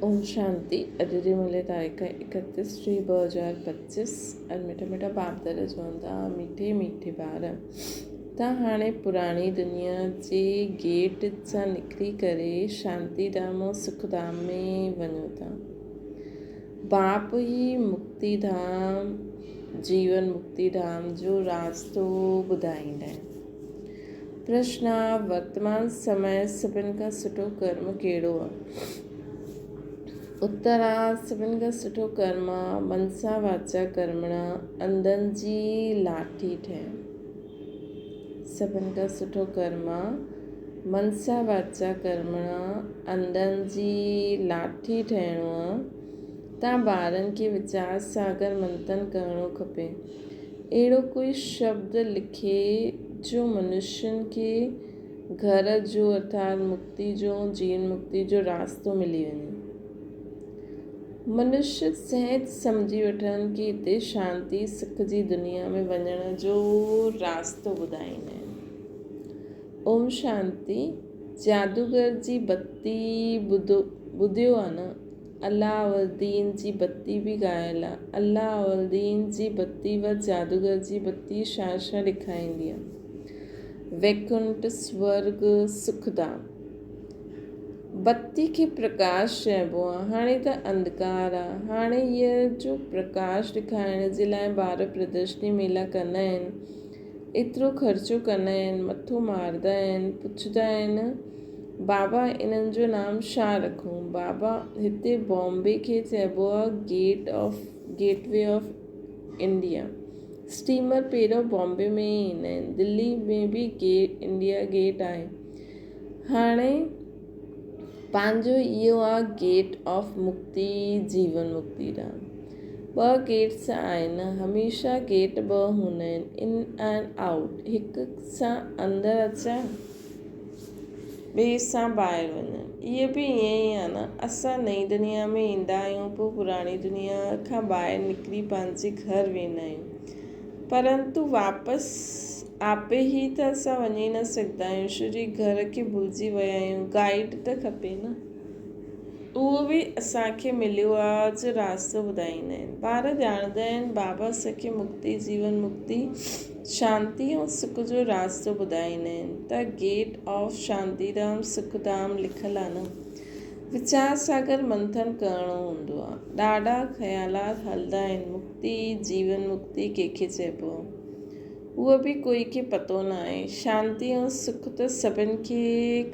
ओम शांति। अॼु जी मिले तारीख़ 31/3/2025। अॼु मिठा मिठा बाप दादा चवंदा मीठे मीठे ॿार तव्हां हाणे पुराणी दुनिया जे गेट सां निकिरी करे शांतिधाम ऐं सुखधाम में वञो था। बाप ई मुक्तिधाम जीवन मुक्तिधाम जो रास्तो ॿुधाईंदा आहिनि। प्रश्न आहे, वर्तमान समय सभिनि खां सुठो कर्म कहिड़ो आहे? उत्तर आहे, सभिनि खां सुठो कर्म आहे मनसा वाचा कर्मणा अंधनि जी लाठी ठहिणु। सभिनि खां सुठो कर्म आहे मनसा वाचा कर्मणा अंधनि जी लाठी ठहिणो आहे। तव्हां ॿारनि खे वीचार सागर मंथन करिणो खपे। अहिड़ो कोई शब्द लिखे जो मनुष्यनि खे घर जो अर्थात मुक्ति जो जीवन मुक्ति जो रास्तो मिली वञे। मनुष्य सहज सम्झी वठनि कि हिते शांती सुख जी दुनिया में वञण जो रास्तो ॿुधाईंदा आहिनि। ओम शांति। जादूगर जी बत्ती ॿुधियो आहे न? अलाउद्दीन जी बत्ती बि ॻायल आहे। अलाउद्दीन जी बत्ती व जादूगर जी बत्ती छा छा ॾेखारींदी आहे? वैकुंठ, स्वर्ग, सुखधाम। बत्ती खे प्रकाश चइबो आहे। हाणे त अंधकार आहे। हाणे इहो जो प्रकाश ॾेखारण जे लाइ ॿार प्रदर्शनी मेला कंदा आहिनि, एतिरो ख़र्चो कंदा आहिनि, मथो मारंदा आहिनि, पुछंदा आहिनि बाबा इन्हनि जो नाम छा रखूं? बाबा हिते बॉम्बे खे चइबो आहे गेटवे ऑफ इंडिया। स्टीमर पहिरियों बॉम्बे में ई ईंदा आहिनि। दिल्ली में बि इंडिया गेट आहे। हाणे पंहिंजो इहो आहे गेट ऑफ मुक्ति जीवन मुक्ति धाम। 2 गेट्स आहिनि। हमेशह गेट 2 हूंदा आहिनि, इन एंड आउट। हिक सां अंदरि अचां, ॿिए सां ॿाहिरि वञनि। इहे बि ईअं ई आहे न। असां नई दुनिया में ईंदा आहियूं, पोइ पुराणी दुनिया खां ॿाहिरि निकिरी पंहिंजे घर वेंदा आहियूं, परंतु वापसि आपे ई त असां वञी न सघंदा आहियूं। छो जी घर खे भुलिजी विया आहियूं। गाइड त खपे न। उहो बि असांखे मिलियो आहे जो रास्तो ॿुधाईंदा आहिनि। ॿार ॼाणंदा आहिनि बाबा असांखे मुक्ति जीवन मुक्ति शांती ऐं सुख जो रास्तो ॿुधाईंदा आहिनि। त गेट ऑफ शांतिधाम सुखधाम लिखियलु आहे न। वीचार सागर मंथन करिणो हूंदो आहे। ॾाढा ख़्यालात हलंदा आहिनि। मुक्ति जीवन मुक्ति कंहिंखे चइबो आहे उहो बि कोई खे पतो न आहे। शांती ऐं सुख त सभिनि खे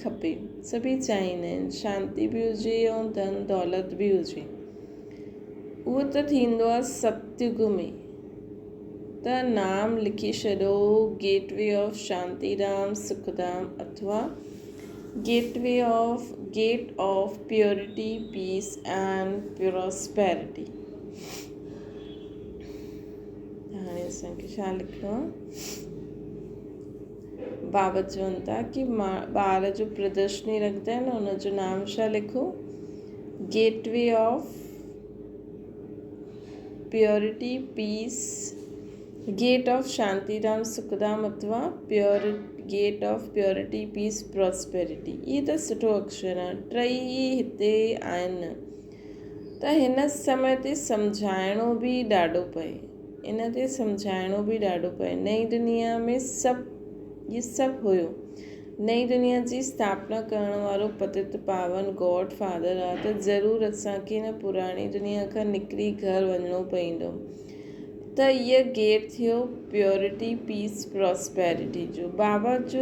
खपे। सभई चाहींदा आहिनि शांती बि हुजे ऐं धन दौलत बि हुजे। उहो त थींदो आहे सतयुग में। त नाम लिखी छॾियो, गेटवे ऑफ शांतिधाम सुखधाम अथवा gate of purity peace and prosperity. हाणे असांखे छा लिखिणो आहे? बाबा चवनि था कि ॿार जो प्रदर्शनी रखंदा आहिनि, हुनजो नाम छा लिखो? Gateway of purity peace, gate of Shantidham Sukhdham अथवा gate of purity peace prosperity. इहे त सुठो अक्षर आहे। टई हिते आहिनि। त हिन समय ते सम्झाइणो बि ॾाढो पए। नई दुनिया में इहे सभु हुयो। नई दुनिया जी स्थापना करण वारो पतित पावन गॉड फादर आहे। त ज़रूरु असांखे न पुराणी दुनिया खां निकिरी घर वञिणो पवंदो। त इहो गेट थियो प्योरिटी पीस प्रॉस्पेरिटी जो। बाबा खे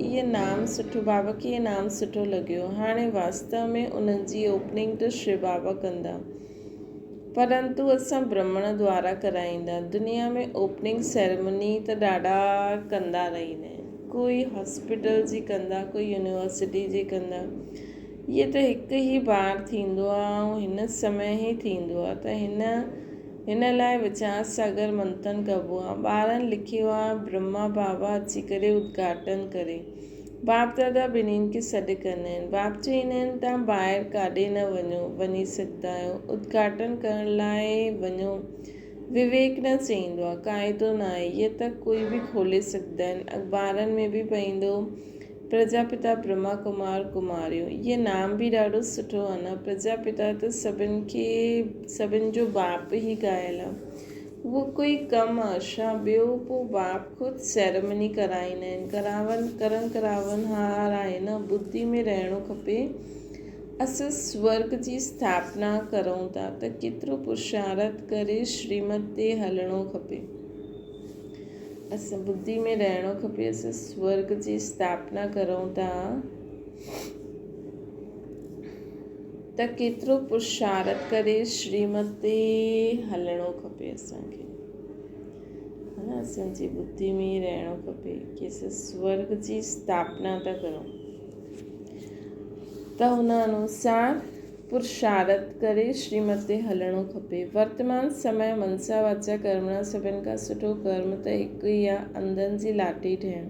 इहो नाम सुठो लॻियो। हाणे वास्तव में उन्हनि जी ओपनिंग त शिव बाबा कंदा, परंतु असां ब्राह्मण द्वारा कराईंदा। दुनिया में ओपनिंग सेरेमनी त ॾाढा कंदा रहंदा आहिनि। कोई हॉस्पिटल जी कंदा, कोई यूनिवर्सिटी जी कंदा। इहे त हिकु ई बार थींदो आहे ऐं हिन समय ई थींदो आहे। त हिन लाइ वीचार सागर मंथन कबो आहे। ॿारनि लिखियो आहे ब्रह्मा बाबा अची करे उद्घाटन करे। बाप दादा ॿिन्हिनि खे सॾु कंदा आहिनि। बाप चवंदा आहिनि तव्हां ॿाहिरि काॾे न वञी सघंदा आहियो। उद्घाटन करण लाइ वञो। विवेक न चईंदो आहे, क़ाइदो न आहे। इहे त कोई बि खोले सघंदा आहिनि। अख़बारनि में बि पवंदो प्रजापिता ब्रह्मा कुमार कुमारियूं। ये नाम बि ॾाढो सुठो आहे न। प्रजापिता त सभिनि जो बाप ई ॻायल आहे। उहो कोई कमु आहे छा? ॿियो पोइ बाप ख़ुदि सेरेमनी कराईंदा आहिनि। करावन हार आहे न। बुद्धि में रहणो खपे। असां स्वर्ग जी स्थापना करूं था त केतिरो पुरुषार्थ करे श्रीमत ते हलणो खपे। असां बुद्धि में रहणो खपे। असां स्वर्ग जी स्थापना करूं था त केतिरो पुरुषार्थ करे श्रीमत ते हलणो खपे असांखे। असांजी बुद्धि में रहणो खपे कि असां स्वर्ग जी स्थापना था करूं त हुन अनुसार पुरुषार्थ करे श्रीमत ते हलणो खपे। वर्तमान समय मनसा वाचा कर्मणा सभिनि खां सुठो कर्म त हिकु ई आहे, अंधनि जी लाठी ठहिणु।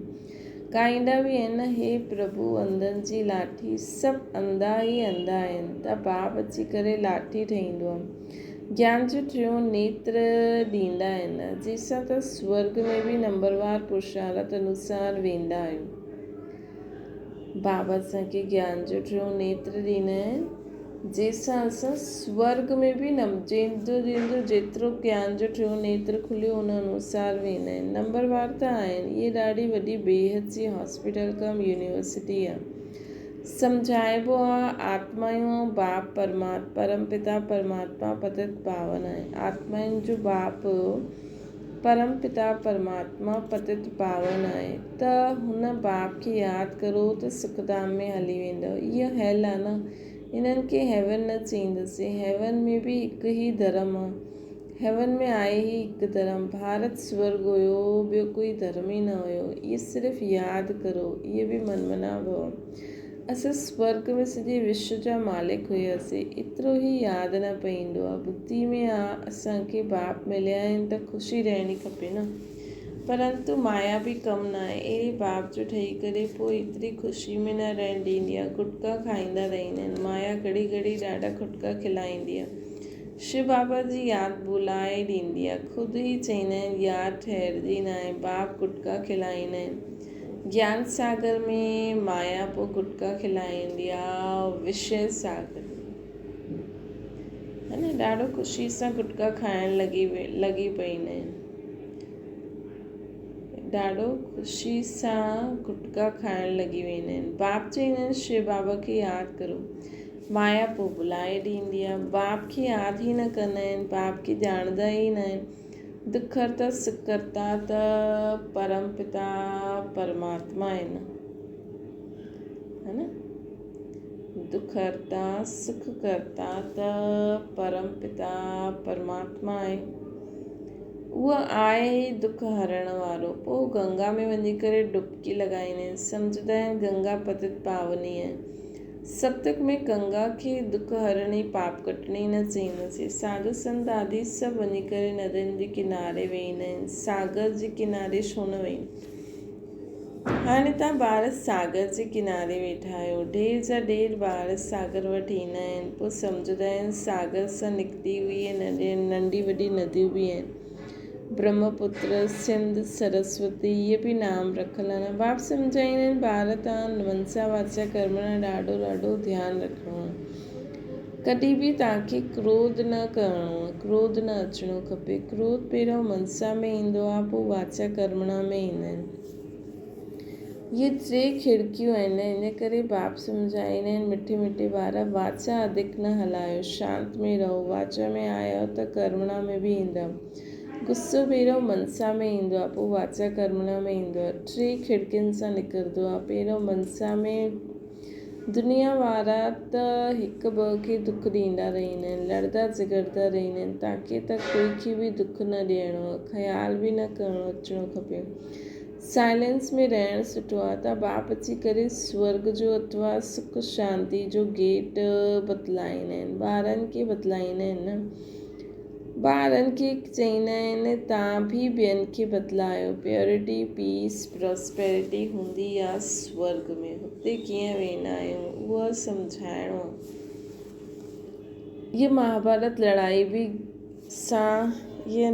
गाईंदा बि आहिनि, हे प्रभु अंधनि जी लाठी, सभु अंधा ई अंधा आहिनि त बाप अची करे लाठी ठहींदो आहे। ज्ञान जो टियों नेत्र ॾींदा आहिनि, जंहिंसां त स्वर्ग में बि नंबरवार पुरुषार्थ अनुसार वेंदा आहियूं। बाबा असांखे ज्ञान जो टियों नेत्र ॾींदा आहिनि, जंहिंसां असां स्वर्ग में बि जंहिंजो जेतिरो ज्ञान जो टियों नेत्र खुलियो उन अनुसार वेंदा आहिनि। नंबरवार त आहिनि। इहे ॾाढी वॾी बेहद जी हॉस्पिटल कम यूनिवर्सिटी आहे। सम्झाइबो आहे आत्माऊं बाप परम पिता परमात्मा पतित पावन आहे। आत्माउनि जो बाप परम पिता परमात्मा पतित पावन आहे त हुन बाप खे यादि करो त सुखधाम में हली वेंदव। इहा हेल आहे न, इन्हनि खे हेवन न चईंदसीं। हेवन में बि हिकु ई धर्म आहे। हेवन में आहे ई हिकु धर्म। भारत स्वर्ग हुयो, ॿियो कोई धर्म ई न हुयो। इहे सिर्फ़ु यादि करो। इहे बि मनमना भव। असां स्वर्ग में सॼे विश्व जा मालिक हुआसीं, एतिरो ई यादि न पईंदो आहे। बुद्धि में आहे असांखे बाप मिलिया आहिनि त ख़ुशी रहणी खपे न। परंतु माया बि कमु न आहे। अहिड़े बाप जो ठही करे पोइ एतिरी ख़ुशी में न रहणु ॾींदी आहे। गुटका खाईंदा रहंदा आहिनि। माया घड़ी घड़ी ॾाढा खुटका खिलाईंदी आहे। शिव बाबा जी यादि भुलाए ॾींदी आहे। ख़ुदि ई चईंदा आहिनि यादि ठहिरदी न आहे। बाप गुटका खिलाईंदा आहिनि। ज्ञान सागर में माया पोइ गुटका खिलाईंदी आहे। विषय सागर है न, ॾाढो ख़ुशी सां गुटका खाइण लॻी पईंदा आहिनि। ॾाढो ख़ुशी सां गुटका खाइण लॻी वेंदा आहिनि। बाप चईंदा आहिनि शिव बाबा खे यादि करो। माया पोइ भुलाए ॾींदी आहे। बाप खे यादि ई न कंदा आहिनि। बाप खे ॼाणंदा ई न आहिनि। दुख हरता सुख करता त परम पिता परमात्मा आहिनि, है न। दुख हरता सुख करता त परम पिता परमात्मा आहे। उहो आहे ई दुख हरण वारो। पोइ गंगा में वञी करे डुबकी लॻाईंदा आहिनि। सम्झंदा आहिनि गंगा पतित पावनी आहे। सप्तक में गंगा खे दुख हरणी पाप कटणी न चईंदासीं। साधु संत आदि सभु वञी करे नदियुनि जे किनारे वेहींदा आहिनि। सागर जे किनारे छो न वेही। हाणे तव्हां ॿार सागर जे किनारे वेठा आहियो। ढेर जा ढेर ॿार सागर वटि ईंदा आहिनि। पोइ सम्झंदा आहिनि सागर सां निकिती हुई नंढी वॾी नदियूं बि आहिनि। ब्रह्मपुत्र, सिंध, सरस्वती, इहे बि नाम रखियल आहिनि। बाप सम्झाईंदा आहिनि ॿार तव्हां मनसा वाचा कर्मणा ॾाढो ॾाढो ध्यानु रखिणो आहे। कॾहिं बि तव्हांखे क्रोध न करिणो आहे। क्रोध न अचिणो खपे। क्रोध पहिरियों मनसा में ईंदो आहे, पोइ वाचा कर्मणा में ईंदा आहिनि। इहे 3 खिड़कियूं आहिनि। इन करे बाप सम्झाईंदा आहिनि मिठे मिठे ॿार वाचा अधिक न हलायो, शांत में रहो। वाचा में आयो त कर्मणा में बि ईंदव। गुस्सो पहिरियों मनसा में ईंदो आहे, पोइ वाचा कर्मणा में ईंदो आहे। 3 खिड़कियुनि सां निकिरंदो आहे। पहिरियों मनसा में दुनिया वारा त हिक ॿ खे दुख ॾींदा रहंदा आहिनि, लड़दा झगड़दा रहंदा आहिनि। तव्हांखे त कोई खे बि दुख न ॾियणो आहे। ख़्याल बि न करिणो अचिणो खपे। साइलेंस में रहणु सुठो आहे। त बाप अची करे स्वर्ग जो अथवा सुख शांति जो गेट बतलाईंदा आहिनि। ॿारनि खे बतलाईंदा आहिनि न। ॿारनि खे चईंदा आहिनि तव्हां बि ॿियनि खे बतलायो। प्योरिटी पीस प्रॉस्पेरिटी हूंदी आहे स्वर्ग में। हुते कीअं वेंदा आहियूं उहा सम्झाइणो आहे। हीअ महाभारत लड़ाई बि सां हीअ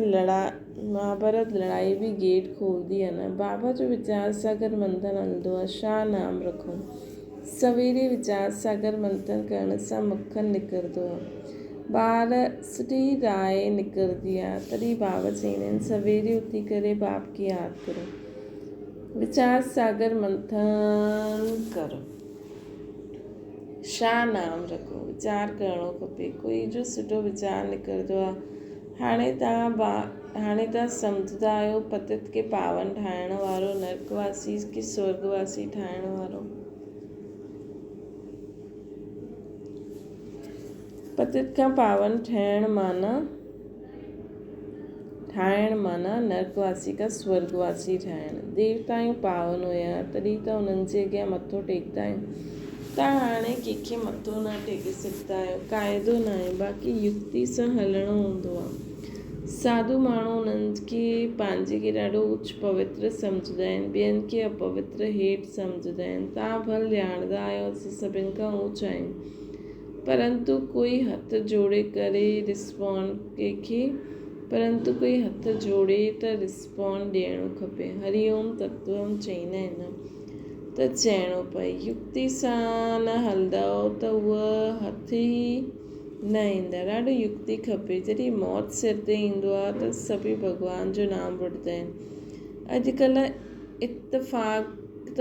महाभारत लड़ाई बि गेट खोलंदी आहे न। बाबा जो वीचार सागर मंथन हलंदो आहे, छा नाम रखूं? सवेरे वीचार सागर मंथन करण सां मक्खन निकिरंदो आहे, ॿार सुठी राय निकिरंदी आहे। तॾहिं बाबा चवंदा आहिनि सवेरे उथी करे बाप खे यादि करो, वीचार सागर मंथन करो, छा नाम रखो? वीचार करणो खपे, कोई जो सुठो वीचार निकिरंदो आहे। हाणे तव्हां सम्झंदा आहियो पतित खे पावन ठाहिण वारो, नरकवासी खे स्वर्गवासी ठाहिण वारो। पतित खां पावन ठाहिण माना नरकवासी खां स्वर्गवासी ठाहिण। देवताऊं पावन हुया तॾहिं त उन्हनि जे अॻियां मथो टेकंदा आहियूं। तव्हां हाणे कंहिंखे मथो न टेके सघंदा आहियो, क़ाइदो न आहे, बाक़ी युक्ति सां हलणो हूंदो आहे। साधू माण्हू उन्हनि खे पंहिंजे खे ॾाढो उच्च पवित्र सम्झंदा आहिनि, ॿियनि खे अपवित्र हेठि सम्झंदा आहिनि। तव्हां भले ॼाणंदा आहियो असां सभिनि खां ऊच आहियूं, परंतु कोई हथ जोड़े त रिस्पॉन्ड ॾियणो खपे। हरिओम तत्वम चवंदा आहिनि त चइणो पए, युक्ति सां न हलंदव त उहा हथ ई न ईंदा। ॾाढो युक्ति खपे। जॾहिं मौत सिर ते ईंदो आहे त सभई भॻवान जो नाम वठंदा आहिनि। अॼुकल्ह इतफ़ाक़ त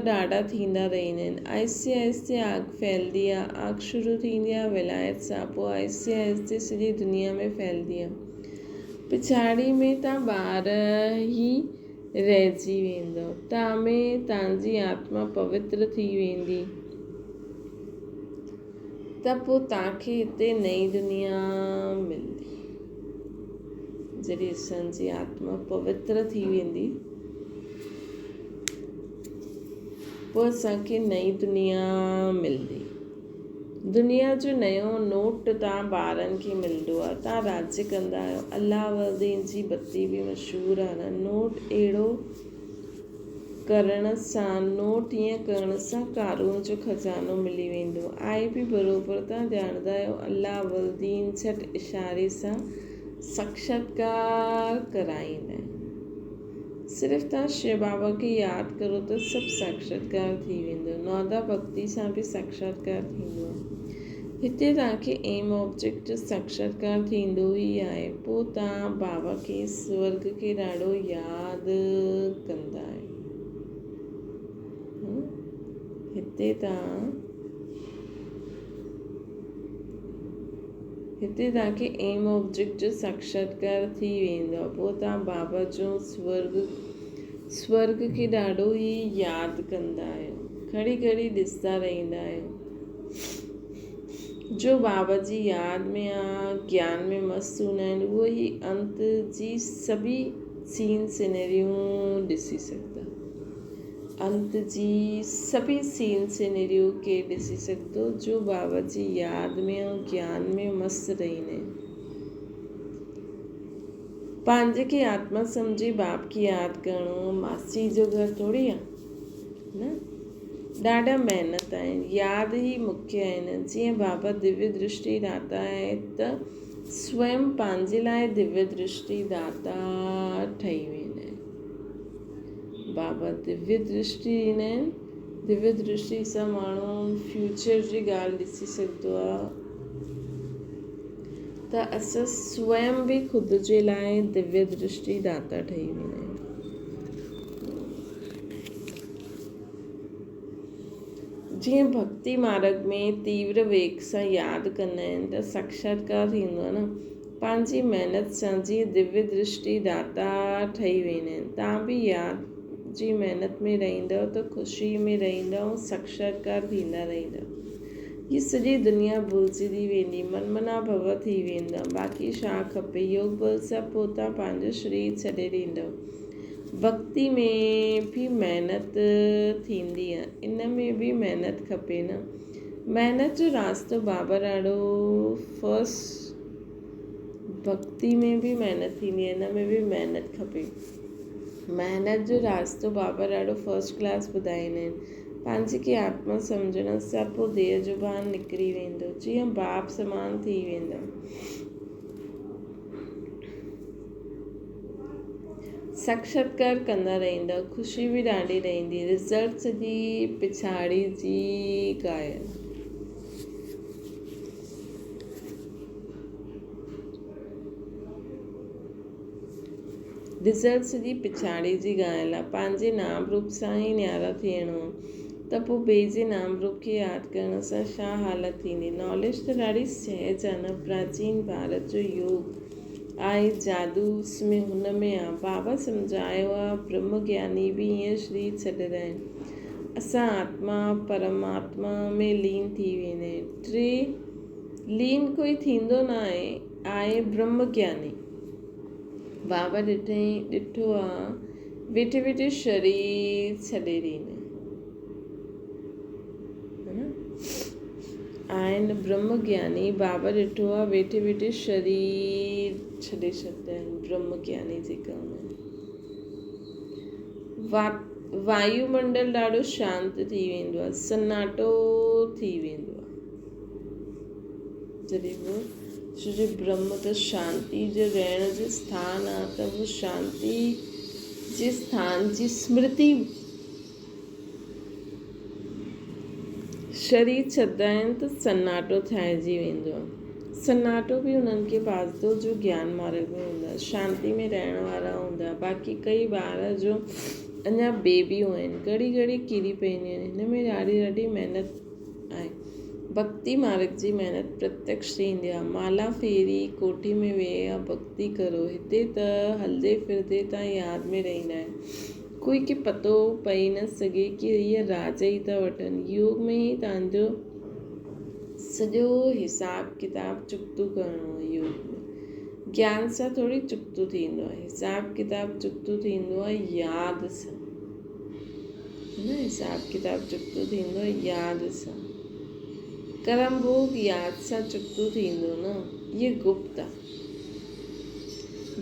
ॾाढा थींदा रहंदा आहिनि। आहिस्ते आहिस्ते आग फैलंदी आहे, आग शुरू थींदी आहे विलायत सां, पोइ आहिस्ते आहिस्ते सॼी दुनिया में फैलंदी आहे। पिछाड़ी में तव्हां ॿार ई रहिजी वेंदव, तव्हांजी आत्मा पवित्र थी वेंदी, त पोइ तव्हांखे हिते नई दुनिया मिलंदी। जॾहिं असांजी आत्मा पवित्र थी वेंदी पोइ असांखे नई दुनिया मिलंदी। दुनिया जो नयो नोट तव्हां ॿारनि खे मिलंदो आहे। तव्हां राज्य कंदा आहियो, अलाउद्दीन जी बत्ती बि मशहूरु आहे न। नोट ईअं करण सां कारून जो खज़ानो मिली वेंदो आहे बि बराबरि। तव्हां ॼाणंदा आहियो अलाउद्दीन झटि इशारे सां साक्षात्कार कराईंदा आहिनि। सिर्फ़ु तव्हां शिव बाबा खे यादि करो त सभु साक्षात्कार थी वेंदो। नौदा भक्ति सां बि साक्षात्कार थींदो आहे। हिते तव्हांखे एम ऑब्जेक्ट जो साक्षात्कार थींदो ई आहे। पोइ तव्हां बाबा खे स्वर्ग खे ॾाढो यादि कंदा आहियो। हिते तव्हांखे एम ऑब्जेक्ट जो साक्षात्कार थी वेंदो आहे। पोइ तव्हां बाबा जो स्वर्ग खे ॾाढो ई यादि कंदा आहियो, घड़ी घड़ी ॾिसंदा रहंदा आहियो। जो बाबा जी यादि में या ज्ञान में मस्तु हूंदा आहिनि, उहे ई अंत जी सभी सीन सिनेरियूं ॾिसी सघंदा। अंत जी सभी सीन सिनेरियो के ॾिसी सघंदो जो बाबा जी यादि में ऐं ज्ञान में मस्तु रहंदा आहिनि। पंहिंजे खे आत्मा सम्झी बाप खे यादि करणो मासी जो घर थोरी आहे न। ॾाढा महिनत आहिनि, यादि ई मुख्य आहिनि। जीअं बाबा दिव्य दृष्टि दाता आहे त स्वयं पंहिंजे लाइ दिव्य दृष्टि दाता ठही वेंदा आहिनि। बाबा दिव्य दृष्टि ॾींदा आहिनि। दिव्य दृष्टि सां माण्हू फ्यूचर जी ॻाल्हि ॾिसी सघंदो आहे। त असां स्वयं बि ख़ुदि जे लाइ दिव्य दृष्टि दाता ठही वेंदा आहियूं। जीअं भक्ति मार्ग में तीव्र वेग सां यादि कंदा आहिनि त साक्षात्कार थींदो आहे न। पंहिंजी महिनत सां जीअं दिव्य दृष्टि दाता ठही वेंदा आहिनि। तव्हां बि यादि जी महिनत में रहंदव त ख़ुशी में रहंदव ऐं साक्षात्कार थींदा रहंदव। हीअ सॼी दुनिया भुलिजी वेंदी, मनमना भव थी वेंदा। बाक़ी छा खपे? योग बल सां पोइ तव्हां पंहिंजो शरीर छॾे ॾींदव। भक्ति में बि महिनत थींदी आहे, इन में बि महिनत खपे न। महिनत जो रास्तो बाबा ॾाढो भक्ति में बि महिनत थींदी आहे, इन में बि महिनत खपे। महिनत जो रास्तो बाबा ॾाढो फर्स्ट क्लास ॿुधाईंदा आहिनि। पंहिंजे खे आत्मा सम्झण सां पोइ देह जो भान निकिरी वेंदो, जीअं बाप समान थी वेंदा। साक्षात्कार कंदा रहंदा, ख़ुशी बि ॾाढी रहंदी। रिज़ल्ट्स जी पिछाड़ी जी ॻाल्हि। रिज़ल्ट्स जी पिछाड़ी जी ॻाल्हि आहे। पंहिंजे नाम रूप सां ई न्यारा थियणो त पोइ ॿिए जे नाम रूप खे यादि करण सां छा हालत थींदी। नॉलेज त ॾाढी सहज आहे न। प्राचीन भारत जो योग आहे, जादू उसमें हुन में आहे। बाबा सम्झायो आहे, ब्रह्म ज्ञानी बि ईअं शरीर छॾींदा आहिनि। असां आत्मा परमात्मा में लीन थी वेंदा आहिनि। टे लीन कोई थींदो न आहे ब्रह्म ज्ञानी। बाबा ॾिठो आहे, वेठे वेठे शरीर छॾे ॾींदा आहिनि। ब्रह्म ज्ञानी बाबा ॾिठो आहे, वेठे वेठे शरीर छॾे छॾींदा आहिनि। ब्रह्म ज्ञानी जेका हूंदा आहिनि। वायुमंडल ॾाढो शांत थी वेंदो आहे, सन्नाटो थी वेंदो आहे जॾहिं वो छो जो ब्रह्म त शांति जो रहण जो स्थान आहे, त वो शांति जे स्थान जी स्मृति शरीर छॾंदा आहिनि त सन्नाटो ठाहिजी वेंदो आहे। सन्नाटो बि उन्हनि खे बाज़दो जो ज्ञान मार्ग में हूंदा आहे, शांति में रहण वारा हूंदा। बाक़ी कई ॿार जो अञा बेबियूं आहिनि, घड़ी घड़ी किरी पवंदियूं आहिनि। हिन में ॾाढी महिनत आहे। भक्ति मार्ग जी महिनत प्रत्यक्ष थींदी आहे। माला फेरी कोठी में वेही आहे, भक्ति करो। हिते त हलंदे फिरदे तव्हां यादि में रहंदा आहिनि। कोई खे पतो पई न सघे कि इहे राज ई था वठनि। योग में ई तव्हांजो सॼो हिसाब किताब चुकतो करिणो आहे। योग में ज्ञान सां थोरी चुकतो थींदो आहे, हिसाब किताब चुकतो थींदो आहे यादि सां। हिसाब किताब चुकतो थींदो आहे यादि सां। कर्म भोग यादि सां चुकतो थींदो न। ये गुप्त आहे।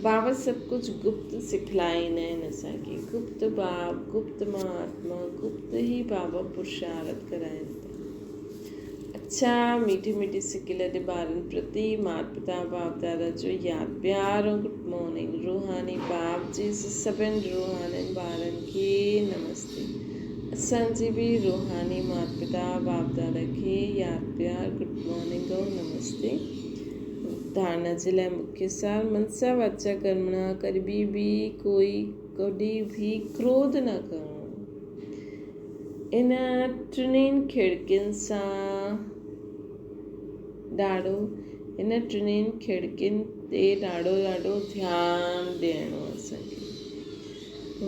बाबा सभु कुझु गुप्त सिखलाईंदा आहिनि असांखे। गुप्त बाप, गुप्त महात्मा, गुप्त ई बाबा पुरुषार्थ कराइनि था। अच्छा मीठी मीठी सिकिल जे ॿारनि प्रति माता पिता बाप दादा जो यादि प्यार ऐं गुड मॉर्निंग। रूहानी बाप जी सभिनि रूहानी ॿारनि खे नमस्ते। असांजी बि रूहानी माता पिता बाप दादा खे यादि प्यार गुड मॉर्निंग ऐं नमस्ते। धारणा जे लाइ मुख्य सार, मनसा वाचा कर्मणा कभी भी कोई कॾहिं बि क्रोध न करणो। इन टिनिनि खिड़कियुनि सां टिनिनि खिड़कियुनि ते ॾाढो ध्यानु ॾियणो आहे असांखे।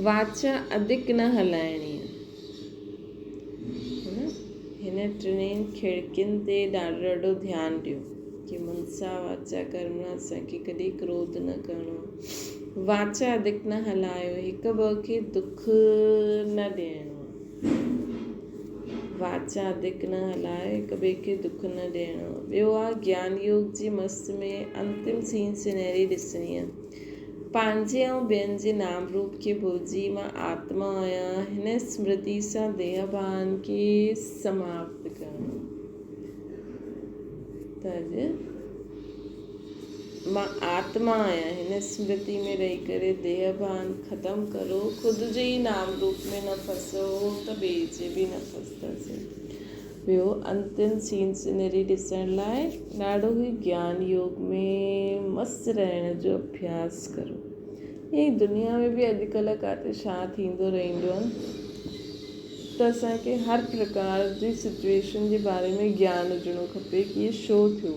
वाचा अधिक न हलाइणी आहे। हिन टिनिनि खिड़कियुनि ते ॾाढो ध्यानु ॾियो कि मनसा वाचा कर्मणा असांखे कॾहिं क्रोध न करिणो। वाचा अधिक न हलायो, हिक ॿ खे दुख न ॾियणो। वाचा अधिक न हलायो, हिक ॿिए खे दुख न ॾियणो। ॿियो आहे ज्ञान योग जी मस्त में अंतिम सीन सिनहरी ॾिसणी आहे। पंहिंजे ऐं ॿियनि जे नाम रूप खे भुलिजी मां आत्मा आहियां, हिन स्मृति सां देहभान खे समाप्त करणो। मां आत्मा आहियां, हिन स्मृति में रही करे देहभान ख़तमु करो। ख़ुदि जे ई नाम रूप में न फसो त ॿिए जे बि न फसंदासीं। ॿियो अंतिम सीन सिनरी ॾिसण लाइ ॾाढो ई ज्ञान योग में मस्तु रहण जो अभ्यास करो। ईअं दुनिया में बि अॼुकल्ह काथे छा थींदो रहंदो आहे त असांखे हर प्रकार जी सिचुएशन जे बारे में ज्ञान हुजणो खपे कि इहो छो थियो।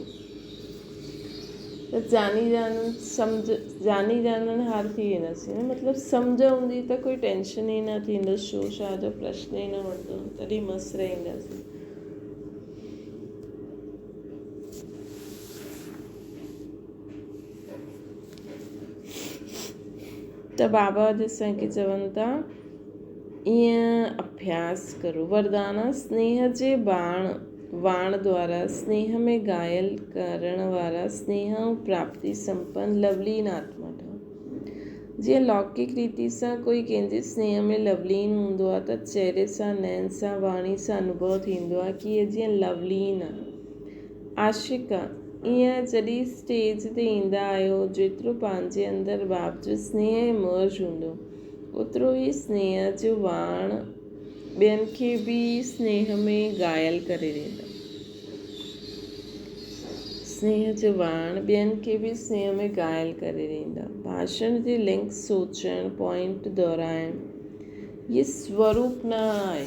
त जानी ॼाणण हार थी वेंदासीं न। मतिलबु सम्झ हूंदी त कोई टेंशन ई न थींदो, छो छा जो प्रश्न ई न वठंदो, तॾहिं मस्तु रहंदासीं। त बाबा असांखे चवनि था ईअं अभ्यास करो। वरदाना स्नेह जे वाण द्वारा स्नेह में घायल करण वारा स्नेह ऐं प्राप्ति संपन्न लवलीन आत्मा ठहो। जीअं लौकिक रीति सां कोई कंहिंजे स्नेह में लवलीन हूंदो आहे त चेहरे सां, नैन सां, वाणी सां अनुभव थींदो आहे कि इहे जीअं लवलीन आहे, आशिक़ आहे। ईअं जॾहिं स्टेज ते ईंदा आहियो, जेतिरो पंहिंजे अंदरि बाप जो स्नेह मर्ज हूंदो, ओतिरो ई स्नेह जो वाण ॿियनि खे बि स्नेह में घायल करे ॾींदा। स्नेह जो वाण ॿियनि खे बि स्नेह में घायल करे ॾींदा। भाषण जी लिंक सोचणु, पॉइंट दोहराइणु, ये स्वरूप न आहे।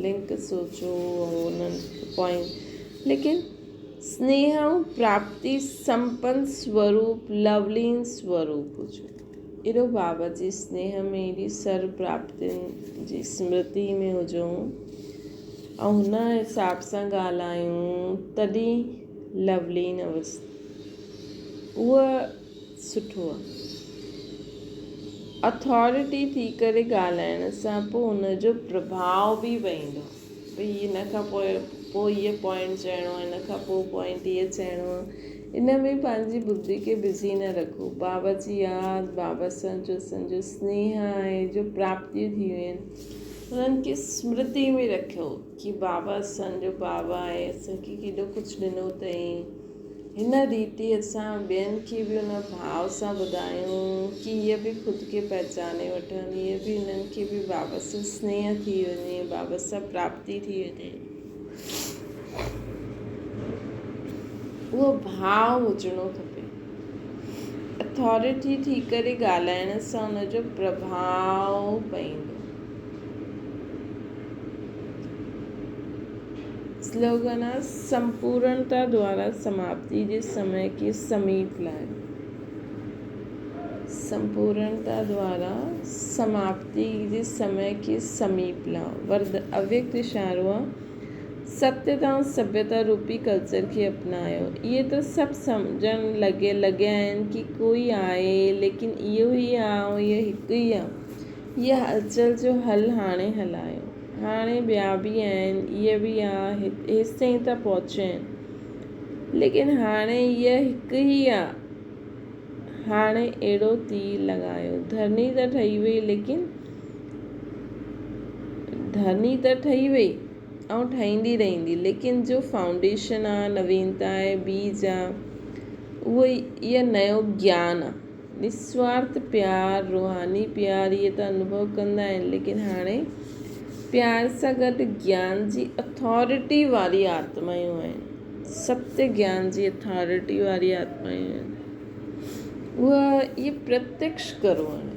लिंक सोचो उन्हनि पॉइंट, लेकिन स्नेह ऐं प्राप्ति संपन्न स्वरूप, लवलीन स्वरूप हुजो। एॾो बाबा जी स्नेह में, एॾी सर्व प्राप्तियुनि जी स्मृति में हुजूं ऐं हुन हिसाब सां ॻाल्हायूं, तॾहिं लवलीन अवस्था उहा सुठो आहे। अथॉरिटी थी करे ॻाल्हाइण सां पोइ हुनजो प्रभाव बि पवंदो, भई हिन खां पोइ इहो पॉइंट चइणो आहे, हिन खां पोइ पॉइंट इहो चइणो आहे। इन में पंहिंजी बुद्धि खे बिज़ी न रखो। बाबा जी यादि, बाबा सां जो असांजो स्नेह आहे, जो प्राप्तियूं थी वियूं आहिनि, उन्हनि खे स्मृति में रखियो कि बाबा असांजो बाबा आहे, असांखे केॾो कुझु ॾिनो अथई। हिन रीति असां ॿियनि खे बि हुन भाव सां ॿुधायूं कि इहे बि ख़ुदि खे पहचाने वठनि, इहे बि हिननि खे बि बाबा सां स्नेह थी वञे, बाबा सां प्राप्ति थी वञे। उहो भाव हुजणो खपे। अथॉरिटी थी करे ॻाल्हाइण सां हुनजो प्रभाव पवंदो। स्लोगन आहे, संपूर्णता द्वारा समाप्ति जे समय के समीप लाए। संपूर्णता द्वारा समाप्ति जे समय के समीप लाओ। वर्द अव्यक्त इशारो आहे, सत्यता ऐं सभ्यता रूपी कल्चर खे अपनायो। इहे त सभु सम्झण लॻिया आहिनि कि कोई आहे, लेकिन इहो ई आहे, इहो हिकु ई आहे। इहा हलचल जो हल हाणे हलायो। हाणे ॿिया बि आहिनि, इहे बि आहे, हेसि ताईं त पहुचा आहिनि, लेकिन हाणे इहा हिकु ई आहे। हाणे अहिड़ो तीर लॻायो। धरनी त ठही वई, लेकिन धरनी त ठही वई ऐं ठहींदी रहंदी, लेकिन जो फाउंडेशन आहे, नवीनता आहे, बीज आहे, उहो इहा नयो ज्ञान आहे। निस्वार्थ प्यार, रूहानी प्यार, इहे त अनुभव कंदा आहिनि, लेकिन हाणे प्यार सां गॾु ज्ञान जी अथॉरिटी वारी आत्मायूं आहिनि। सत्य ज्ञान जी अथॉरिटी वारी आत्मायूं आहिनि। उहा इहे प्रत्यक्ष करो हाणे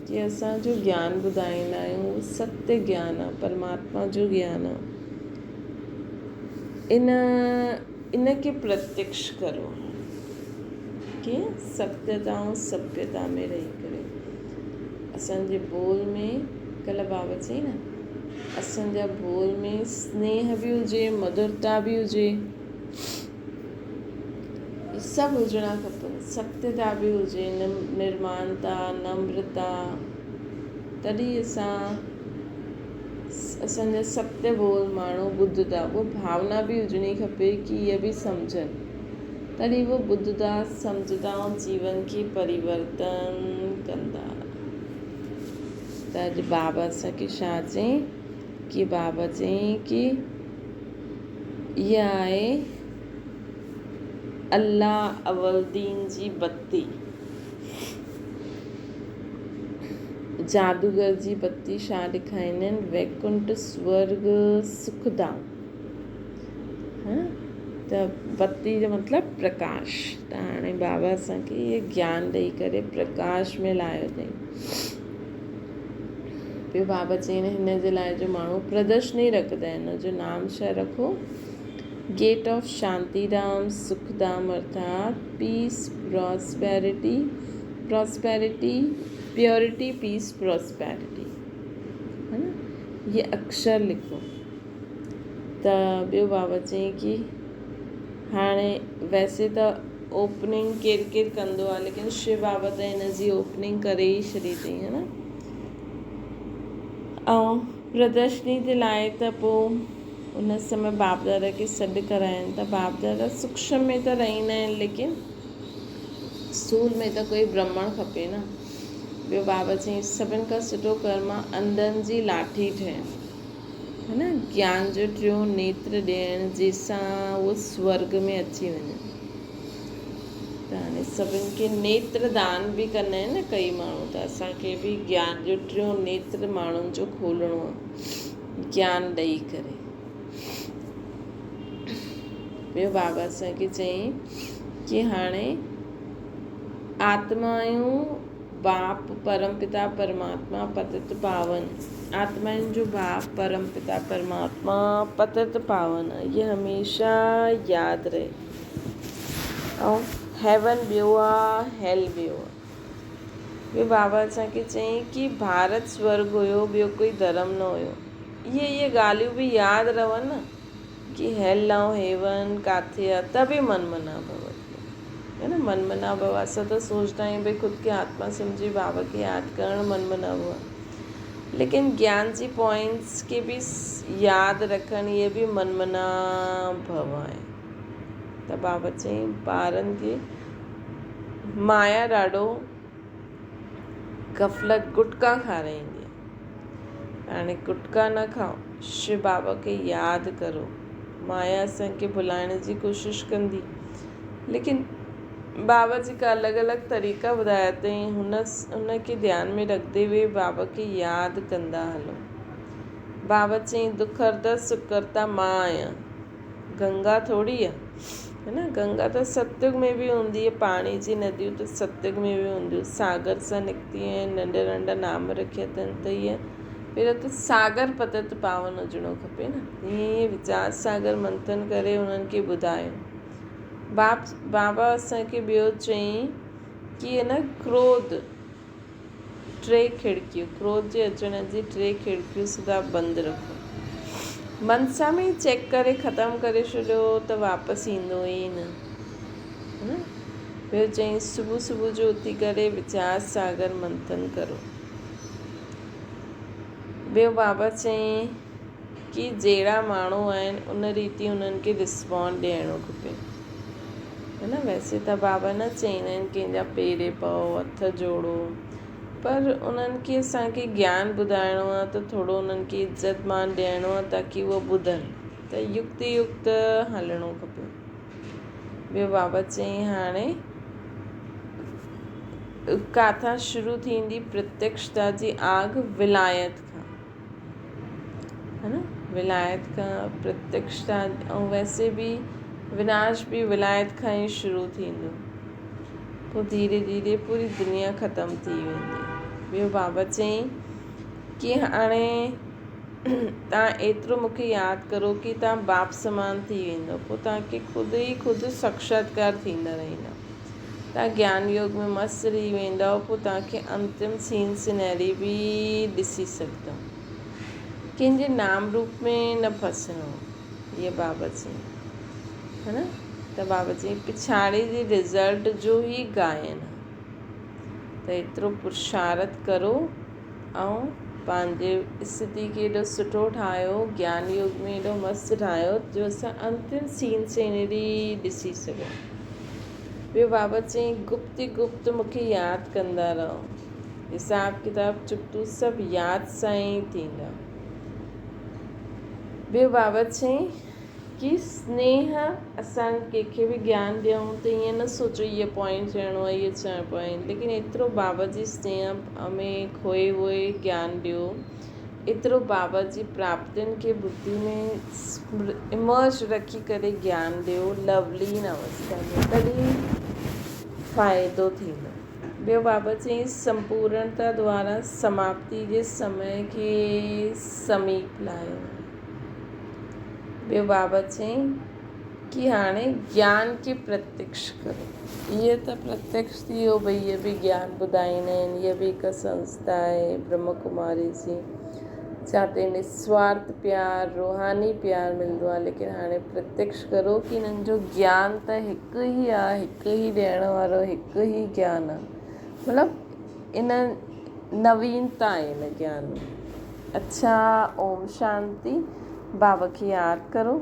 कि असांजो ज्ञान ॿुधाईंदा आहियूं, उहो सत्य ज्ञान आहे, परमात्मा जो ज्ञान आहे। इनखे प्रत्यक्ष करो कि सत्यता ऐं सभ्यता में रही करे। असांजे बोल में, कल्ह बाबा चई न, असांजा बोल में स्नेह बि हुजे, मधुरता बि हुजे, सभु हुजणा खपनि। सत्यता बि हुजे, निर्माणता, नम्रता, तॾहिं असांजा सत्य बोल माण्हू ॿुधंदा। उहा भावना बि हुजणी खपे कि इहे बि सम्झनि, तॾहिं उहे ॿुधंदा, सम्झंदा ऐं जीवन खे परिवर्तन कंदा। त अॼु बाबा असांखे छा चई कि बाबा चई कि इहा आहे अल्लाह अवलदीन जी बत्ती, जादूगर जी बत्ती छा ॾेखारींदा आहिनि? वैकुंठ, स्वर्ग, सुखधाम। त बत्ती जो मतिलबु प्रकाश। त हाणे बाबा असांखे इहे ज्ञान ॾेई करे प्रकाश में लाहियो अथई। ॿियो बाबा चईनि हिन जे लाइ जो माण्हू प्रदर्शनी रखंदा आहिनि, हुनजो नाम छा रखो? गेट ऑफ शांतिधाम, सुखधाम, अर्थात peace, prosperity, purity, peace, prosperity, है न? ये अक्षर लिखो। त ॿियो बाबा चई कि हाणे वैसे त ओपनिंग केरु कंदो आहे, लेकिन शिव बाबा त हिन जी ओपनिंग करे ई छॾी अथई, है न? ऐं प्रदर्शनी जे लाइ त पोइ उन समय बाप दादा खे सॾु कराइनि त बाप दादा सूक्ष्म में त रहंदा आहिनि, लेकिन स्थूल में त कोई ब्राह्मण खपे न। ॿियो बाबा चई सभिनि खां सुठो कर्म आहे अंधनि जी लाठी ठहिणु, है न? ज्ञान जो टियों नेत्र ॾियणु, जंहिंसां उहो स्वर्ग में अची वञे। हाणे सभिनि खे नेत्रदान बि कंदा आहिनि न कई माण्हू, त असांखे बि ज्ञान जो टियों नेत्र माण्हुनि जो खोलणो आहे ज्ञान ॾेई करे। ॿियो बाबा असांखे चयईं कि हाणे आत्मायूं बाप परमपिता परमात्मा पतित पावन, आत्माउनि जो बाप परमपिता परमात्मा पतित पावन, ये हमेशा यादि रहे। ऐं हेवन ॿियो आहे, हेल ॿियो आहे। ॿियो बाबा असांखे चयईं कि भारत स्वर्ग हुयो, ॿियो कोई धर्म न हुयो। इहे ॻाल्हियूं बि यादि रहनि न कि हेल ऐं हेवन किथे आहे, तभी मन मना भव, है न। मन मना भव असां त सोचदा आहियूं भई ख़ुदि खे आत्मा सम्झी बाबा खे यादि करणु मन मना भव, लेकिन ज्ञान जी पॉइंट्स खे बि यादि रखणु इहे बि मन मना भव आहे। त बाबा चयईं ॿारनि खे माया ॾाढो गफ़लत गुटका खाराईंदी आहे। हाणे गुटका न खाओ, शिव बाबा खे यादि करो। माया असांखे भुलाइण जी कोशिशि कंदी, लेकिन बाबा जी का अलॻि अलॻि तरीक़ा ॿुधाया अथई, हुनखे ध्यान में रखंदे हुए बाबा खे यादि कंदा हलो। बाबा चयईं दुख हरंदा सुख हरंदा मां आहियां, गंगा थोरी आहे, है न। गंगा त सतयुग में बि हूंदी आहे, पाणी जी नदियूं त सतयुग में बि हूंदियूं, सागर सां निकिती आहिनि, नंढा नंढा नाम रखिया अथनि, त इहे पहिरियों त सागर पतित पावन हुजिणो खपे न। ईअं वीचार सागर मंथन करे उन्हनि खे ॿुधायो। बाबा असांखे ॿियो चयईं कि न क्रोध टे खिड़कियूं, क्रोध जे अचण जी टे खिड़कियूं सदा बंदि रखो। मनसा में चेक करे ख़तमु करे छॾियो त वापसि ईंदो ई न, है न। ॿियो चयईं सुबुह सुबुह जो उथी करे वीचार सागर मंथन करो। ॿियो बाबा चयईं कि जहिड़ा माण्हू आहिनि उन रीति उन्हनि खे रिस्पॉन्ड ॾियणो खपे, है न। वैसे त बाबा न चईंदा आहिनि कंहिंजा पेरे पओ हथ जोड़ो, पर उन्हनि खे असांखे ज्ञान ॿुधाइणो आहे त थोरो उन्हनि खे इज़त मान ॾियणो आहे ताकी उहो ॿुधनि, त युक्ति युक्त हलणो खपे। ॿियो बाबा चयईं हाणे किथां शुरू थींदी प्रत्यक्षता जी आग, विलायत खां, है न। विलायत खां प्रत्यक्षता, ऐं वैसे बि विनाश भी विलायत खां ई शुरू थींदो, पोइ धीरे धीरे पूरी दुनिया ख़तमु थी वेंदी। ॿियो बाबा चयईं कि हाणे तव्हां एतिरो मूंखे यादि करो कि तव्हां बाप समान थी वेंदो, पोइ तव्हांखे ख़ुदि साक्षात्कार थींदा रहंदा, तव्हां ज्ञान योग में मस्तु रही वेंदव, पोइ तव्हांखे अंतिम सीन सिनैरी बि ॾिसी सघंदव, कंहिंजे नाम रूप में न फसणो, इहे बाबा चयईं, है न। त बाबा चयईं पिछाड़ी जी रिज़ल्ट जो ई गायन, त एतिरो पुरुषार्थ करो ऐं पंहिंजे स्थिति खे एॾो सुठो ठाहियो, ज्ञान योग में एॾो मस्तु ठाहियो जो असां अंतिम सीन सिनरी ॾिसी सघूं। ॿियो बाबा चयईं गुप्त मूंखे यादि कंदा रहो, हिसाब किताब चुकतू सभु यादि सां ई थींदा। ॿियो बाबा चयईं कि स्नेह, असां कंहिंखे बि ज्ञान ॾियूं त ईअं न सोचो इहे पॉइंट चइणो आहे, इहे चइणो आहे, लेकिन एतिरो बाबा जी स्नेह में खोए वोए ज्ञान ॾियो, एतिरो बाबा जी प्राप्तियुनि खे बुद्धि में इमर्ज रखी करे ज्ञान ॾियो लवलीन अवस्था में, तॾहिं फ़ाइदो थींदो। ॿियो बाबा चयईं संपूर्णता द्वारा समाप्ति जे समय खे समीप लाहियो। ॿियो बाबा चयईं कि हाणे ज्ञान खे प्रत्यक्ष करो। इहे त प्रत्यक्ष थी वियो भई, इहे बि ज्ञान ॿुधाईंदा आहिनि, इहा बि हिकु संस्था आहे ब्रह्म कुमारी जी, जिते निस्वार्थ प्यार रूहानी प्यार मिलंदो आहे, लेकिन हाणे प्रत्यक्ष करो कि हिननि जो ज्ञान त हिकु ई आहे, हिकु ई ॾियण वारो हिकु ई ज्ञान आहे, मतिलबु इन नवीनता आहे इन ज्ञान में। अच्छा, ओम शांति। बाबा खे यादि करो।